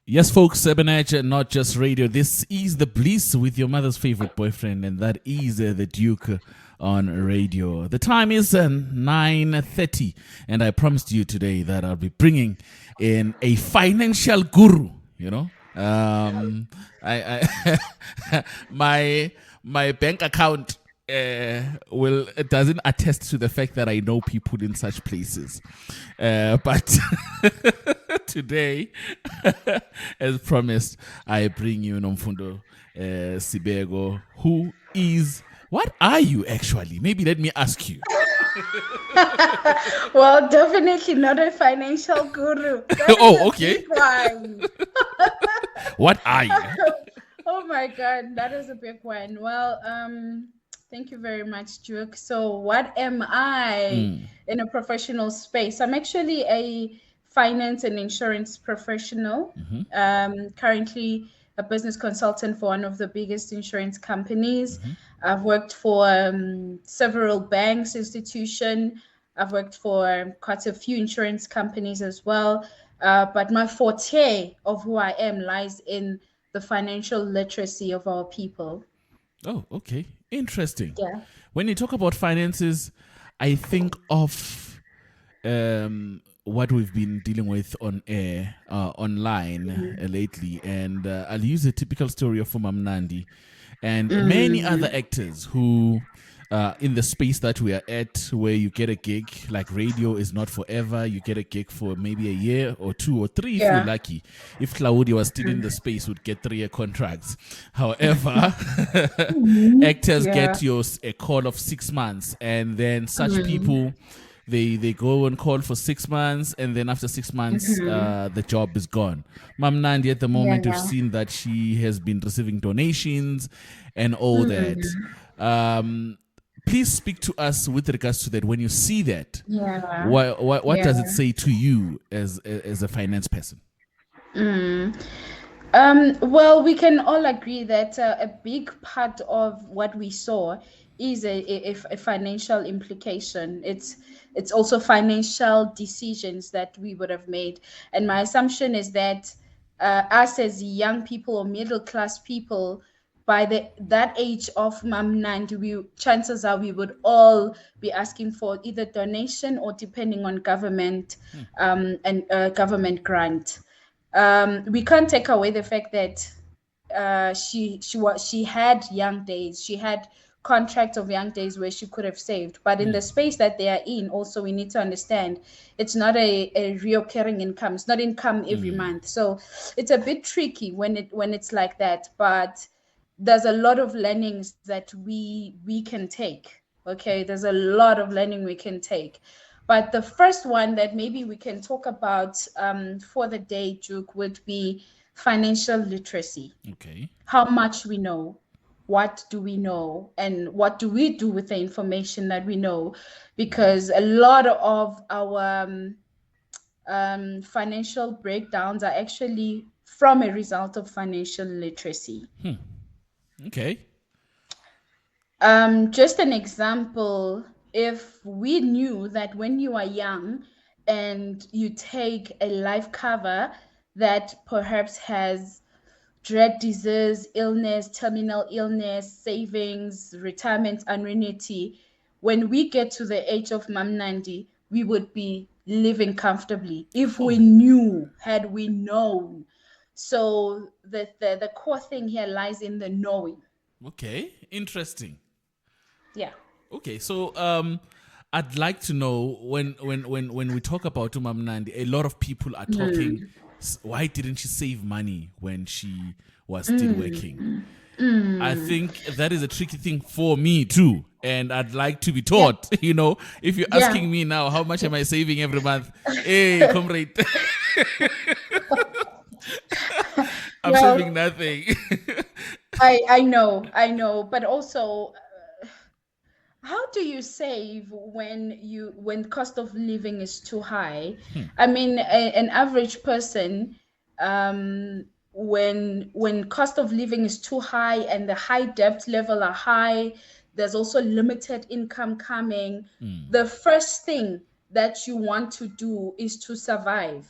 Yes, folks, Ebenezer, not just radio. This is The Bliss with your mother's favorite boyfriend, and that is the Duke on radio. The time is 9:30, and I promised you today that I'll be bringing in a financial guru, my bank account will it doesn't attest to the fact that I know people in such places, but today, as promised, I bring you Nomfundo Sibeko, who is. What are you actually? Maybe let me ask you. Well, definitely not a financial guru. Oh, okay. One. What are you? Oh my God, that is a big one. Well, thank you very much, Duke. So, what am I in a professional space? I'm actually a finance and insurance professional. Currently a business consultant for one of the biggest insurance companies. I've worked for several banks, institution. I've worked for quite a few insurance companies as well. But my forte of who I am lies in the financial literacy of our people. Oh, okay. Interesting. Yeah. When you talk about finances, I think of what we've been dealing with on air, online lately, and I'll use a typical story of Mamnandi and many other actors who. In the space that we are at, where you get a gig, like radio is not forever. You get a gig for maybe a year or 2 or 3 if you're lucky. If Claudia was still in the space, would get 3-year contracts. However, actors get a call of 6 months, and then such people they go on call for 6 months, and then after 6 months the job is gone. Mam Nandi, at the moment, you've seen that she has been receiving donations and all that. Please speak to us with regards to that. When you see that, what does it say to you as a finance person? Well, we can all agree that a big part of what we saw is a financial implication. It's also financial decisions that we would have made. And my assumption is that us as young people or middle class people, by that age of Mam Nandi, chances are we would all be asking for either donation or depending on government and government grant. We can't take away the fact that she had young days. She had contracts of young days where she could have saved. But in the space that they are in, also we need to understand it's not a reoccurring income. It's not income every month. So it's a bit tricky when it's like that. But there's a lot of learnings that we can take. Okay, there's a lot of learning we can take. But the first one that maybe we can talk about for the day, Duke, would be financial literacy. Okay. How much we know, what do we know, and what do we do with the information that we know? Because a lot of our financial breakdowns are actually from a result of financial literacy. Okay. Just an example, if we knew that when you are young and you take a life cover that perhaps has dread disease, illness, terminal illness, savings, retirement annuity, when we get to the age of Mam Nandi, we would be living comfortably if we knew, had we known. So the core thing here lies in the knowing. Okay, interesting. Yeah. Okay, so I'd like to know when we talk about Umam Nandi, a lot of people are talking. Why didn't she save money when she was still working? I think that is a tricky thing for me too, and I'd like to be taught. If you're asking me now, how much am I saving every month? Hey, comrade, I'm saving nothing. I know, but also, how do you save when cost of living is too high? I mean, an average person, when cost of living is too high and the high debt level are high, there's also limited income coming. The first thing that you want to do is to survive.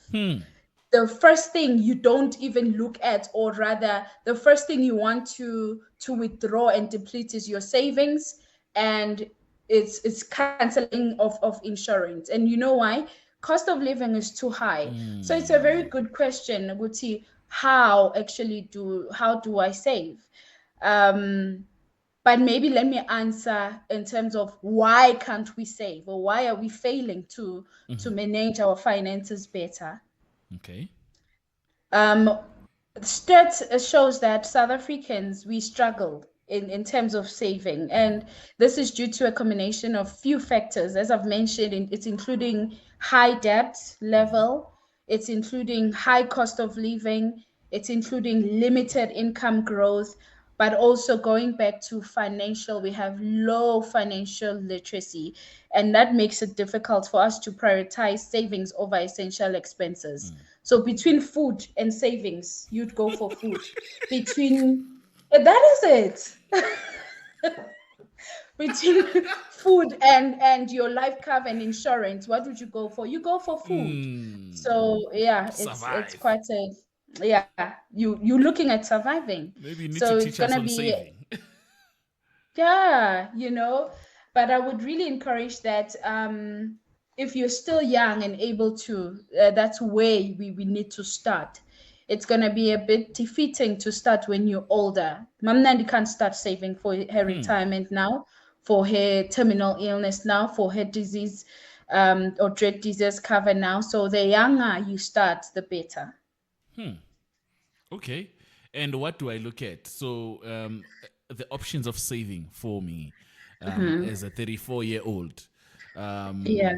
the first thing you don't even look at, or rather the first thing you want to withdraw and deplete, is your savings, and it's canceling of insurance. And you know why? Cost of living is too high. So it's a very good question, Guti. How do I save? um but maybe let me answer in terms of why can't we save, or why are we failing to manage our finances better. Okay. um Stats shows that South Africans, we struggle in terms of saving, and this is due to a combination of few factors. As I've mentioned, it's including high debt level, it's including high cost of living, it's including limited income growth, but also going back to financial, we have low financial literacy, and that makes it difficult for us to prioritize savings over essential expenses. So between food and savings, you'd go for food. Between that is it. Between food and your life cover and insurance, what would you go for? You go for food. So yeah, it's Survive. quite a, yeah, you're looking at surviving. Maybe you need to So it's teach us gonna on be, saving. yeah, but I would really encourage that, if you're still young and able to, that's where we need to start. It's going to be a bit defeating to start when you're older. Mam Nandi can't start saving for her retirement now, for her terminal illness now, for her disease, or dread disease cover now. So the younger you start, the better. Okay. And what do I look at? So, the options of saving for me, as a 34-year-old, Yeah.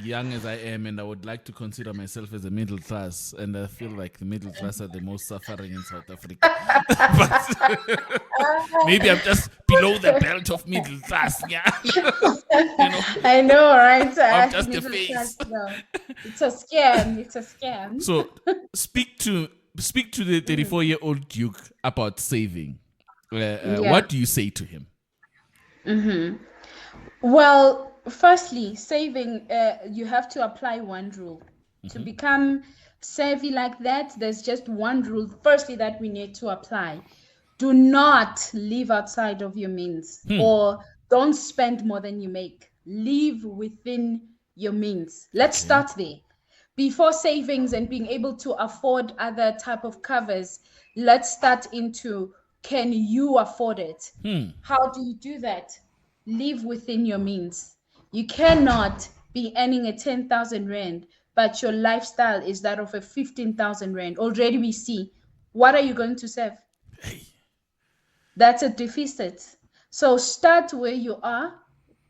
young as I am, and I would like to consider myself as a middle class, and I feel like the middle class are the most suffering in South Africa. But maybe I'm just below the belt of middle class. Yeah. you know, I know, right? I'm just the Middle class, face. no. It's a scam. It's a scam. So speak to the 34-year-old Duke about saving. Yeah. What do you say to him? Well, firstly, saving, you have to apply one rule. To become savvy like that, there's just one rule, firstly, that we need to apply. Do not live outside of your means, or don't spend more than you make. Live within your means. Let's Okay. start there. Before savings and being able to afford other type of covers, let's start into, can you afford it? How do you do that? Live within your means. You cannot be earning a 10,000 rand, but your lifestyle is that of a 15,000 rand. Already we see. What are you going to save? That's a deficit. So start where you are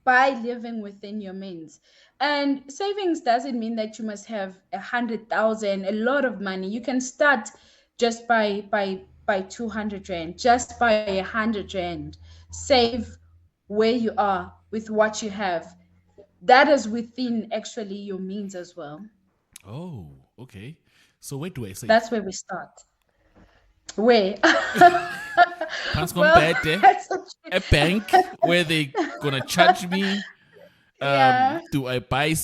by living within your means. And savings doesn't mean that you must have 100,000, a lot of money. You can start just by 200 rand, just by 100 rand. Save where you are with what you have. That is within actually your means as well. Oh, okay. So where do I save? That's where we start. Where? Pants Well, compared that's a bank where they gonna charge me. yeah. Do I buy?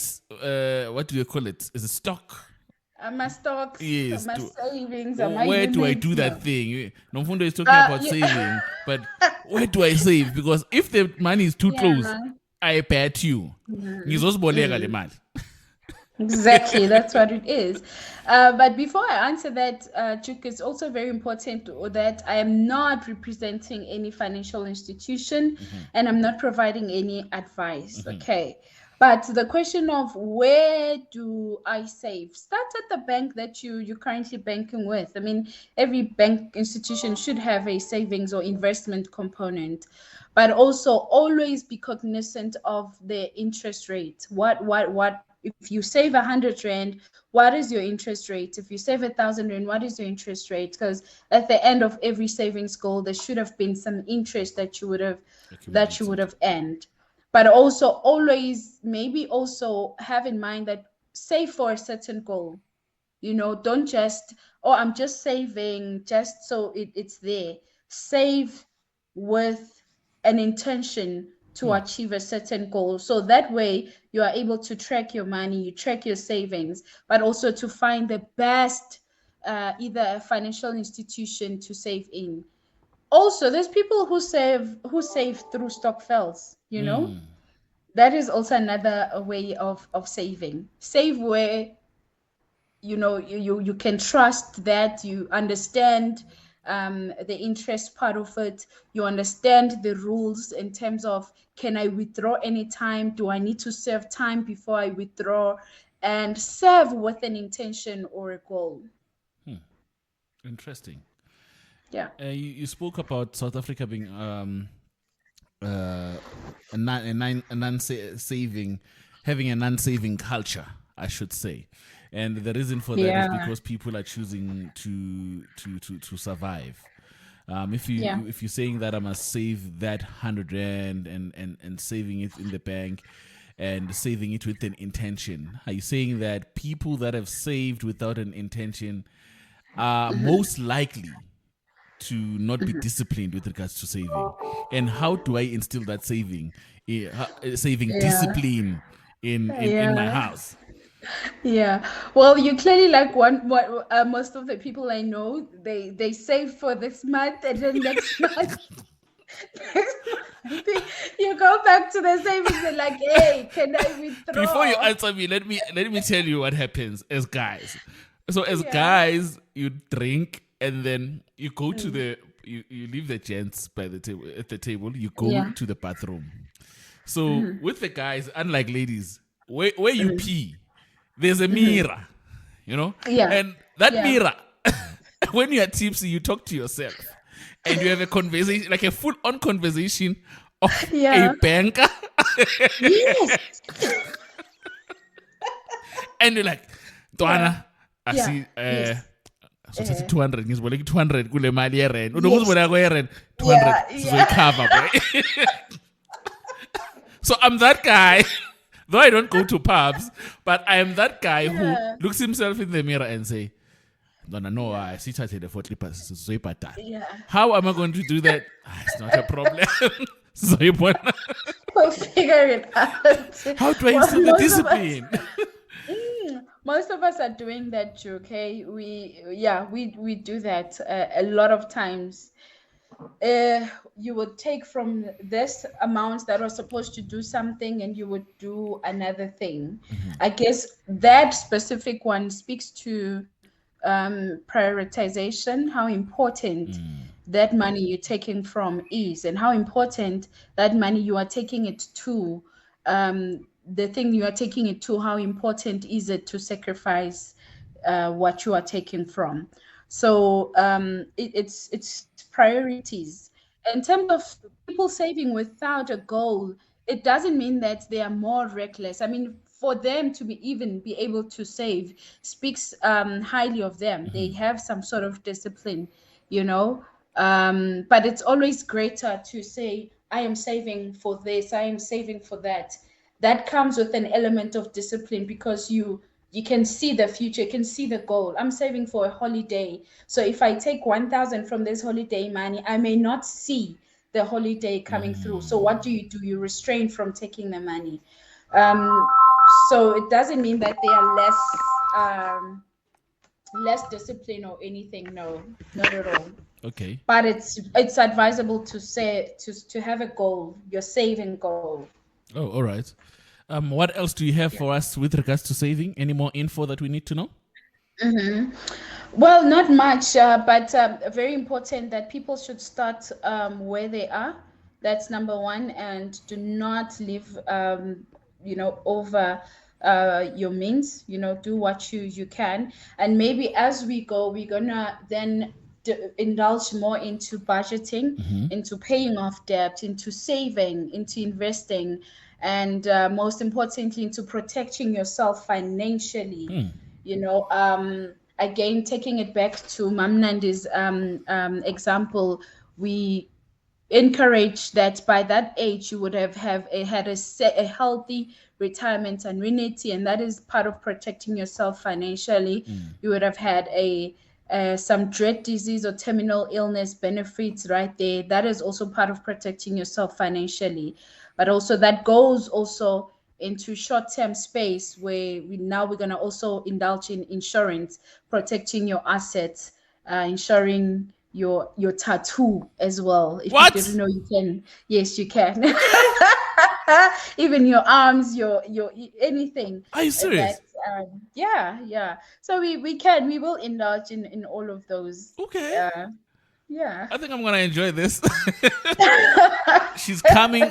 What do you call it? Is it stock? My stocks, Yes. my savings, my Where do I do units. that No. thing? Nomfundo is talking about Yeah, saving, but where do I save? Because if the money is too close, yeah. I bet you. Ngizosiboleka le mali. Exactly, that's what it is. But before I answer that, Chuk, it's also very important that I am not representing any financial institution, and I'm not providing any advice. Okay. But the question of where do I save? Start at the bank that you're currently banking with. I mean, every bank institution should have a savings or investment component, but also always be cognizant of the interest rate. What if you save 100 rand, what is your interest rate? If you save 1,000 rand, what is your interest rate? Because at the end of every savings goal, there should have been some interest that you would have earned. But also always, maybe also have in mind that save for a certain goal. Don't just, oh, I'm just saving just so it's there. Save with an intention to achieve a certain goal. So that way you are able to track your money, you track your savings, but also to find the best either a financial institution to save in. Also, there's people who save through stokvels, you know. That is also another way of saving. Save where you can trust, that you understand the interest part of it, you understand the rules in terms of, can I withdraw anytime, do I need to serve time before I withdraw, and serve with an intention or a goal. Interesting. Yeah. You spoke about South Africa being a non-saving, having a non-saving culture, I should say, and the reason for that is Yeah. because people are choosing to survive. Yeah. If you're saying that I must save that 100 rand and saving it in the bank and saving it with an intention, are you saying that people that have saved without an intention are most likely to not be disciplined with regards to saving? And how do I instill that saving Yeah. discipline in my Yeah. house? Yeah. Well, you clearly like one what most of the people I know, they save for this month, and then next month, next month you go back to the savings and like, hey, can I Before you withdraw? answer me, let me tell you what happens as guys. So as Yeah. guys, you drink and then you go to you leave the gents by the table at the table. You go Yeah. to the bathroom. So with the guys, unlike ladies, where you pee, there's a mirror, Yeah. and that Yeah. mirror, when you are tipsy, you talk to yourself, and you have a conversation, like a full-on conversation of a Yeah. banker, Yes. and you're like, Yeah. Dwana, I Yeah. see. Yes. So that's 200 ngiziboleka 200 kule mali ye-rent Yes. unokuziboleka kwe-rent 200 Yeah. Yeah. sizoyikhava boy. So I'm that guy, though I don't go to pubs, but I am that guy who Yeah. looks himself in the mirror and say, no, Yeah. I sithathele for clippers sizoyibhadala. Yeah. How am I going to do that? It's not a problem. Sizoyibona. We'll figure it out. How do I Well, instill the discipline? most of us are doing that too, okay? We do that a lot of times. You would take from this amount that was supposed to do something and you would do another thing. I guess that specific one speaks to prioritization, how important that money you're taking from is, and how important that money you are taking it to, the thing you are taking it to, how important is it to sacrifice what you are taking from. So it's priorities. In terms of people saving without a goal, it doesn't mean that they are more reckless. I mean, for them to even be able to save speaks highly of them. They have some sort of discipline, you know. But it's always greater to say, I am saving for this, I am saving for that. That comes with an element of discipline, because you can see the future, you can see the goal. I'm saving for a holiday. So if I take 1,000 from this holiday money, I may not see the holiday coming through. So what do? You restrain from taking the money. Um, so it doesn't mean that they are less disciplined or anything. No, not at all. Okay. But it's advisable to say to have a goal, your saving goal. Oh, all right. What else do you have for us with regards to saving? Any more info that we need to know? Well, not much, but very important that people should start where they are. That's number one, and do not live, over your means. Do what you can, and maybe as we go, we're gonna then indulge more into budgeting, into paying off debt, into saving, into investing, and most importantly, into protecting yourself financially. Again, taking it back to Mamnandi's example, we encourage that by that age you would had a healthy retirement annuity, and that is part of protecting yourself financially. You would have had a some dread disease or terminal illness benefits right there. That is also part of protecting yourself financially. but also that goes also into short-term space where we're going to also indulge in insurance, protecting your assets, insuring your tattoo as well. If you What? didn't know, you can. Yes, you can. Even your arms, your anything Are you that serious? yeah. So we will indulge in all of those. Okay. Yeah. I think I'm gonna enjoy this. She's coming,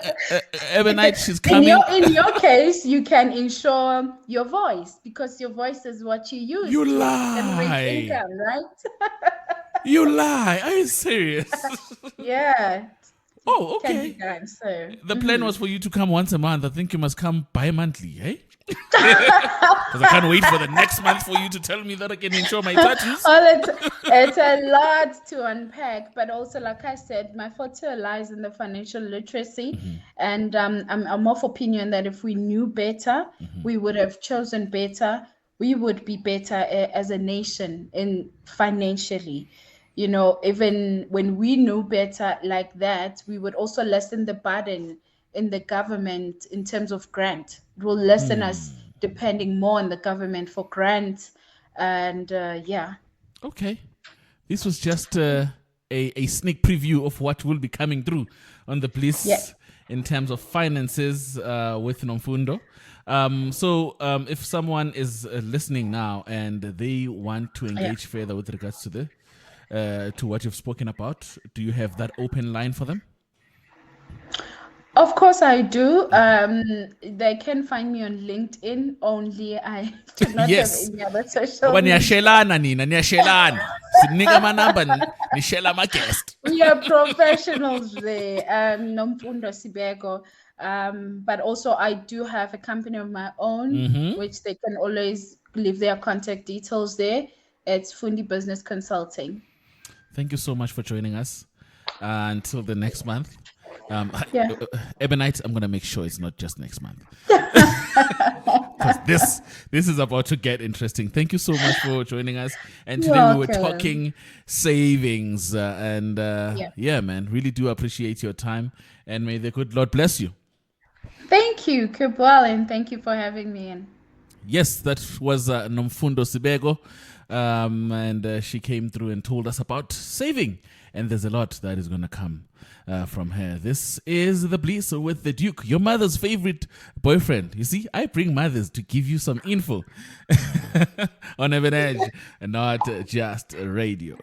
Ebonite. She's coming. In your case, you can insure your voice because your voice is what you use You to generate lie. income, right? You lie. Are you serious? Yeah, Oh, can be okay. done. So The plan was for you to come once a month. I think you must come bi-monthly, eh? Because I can't wait for the next month for you to tell me that I can insure my tattoos. it's a lot to unpack, but also, like I said, my forte lies in the financial literacy, and I'm of opinion that if we knew better, we would have chosen better. We would be better as a nation in financially. Even when we knew better like that, we would also lessen the burden in the government in terms of grant. It will lessen us depending more on the government for grants. And yeah. Okay. This was just a sneak preview of what will be coming through on the Yeah. Bliss in terms of finances with Nomfundo. So if someone is listening now and they want to engage further with regards to the to what you've spoken about, do you have that open line for them? Of course I do. They can find me on LinkedIn only. I do not Yes. have any other social Ngoba media. niyashelana nina, niyashelana. Sinika amanamba nishela ama-guest. We are professionals there. Nomfundo Sibeko. But also I do have a company of my own, which they can always leave their contact details there. It's Fundi Business Consulting. Thank you so much for joining us. Until the next month. Yeah. Ebonite, I'm going to make sure it's not just next month. Because this is about to get interesting. Thank you so much for joining us. And today we were talking savings. Yeah, man, really do appreciate your time. And may the good Lord bless you. Thank you, Kubwal, and thank you for having me in. Yes, that was Nomfundo Sibeko. And she came through and told us about saving. And there's a lot that is going to come from her. This is The Bliss with the Duke, your mother's favorite boyfriend. You see, I bring mothers to give you some info on Even Edge and not just radio.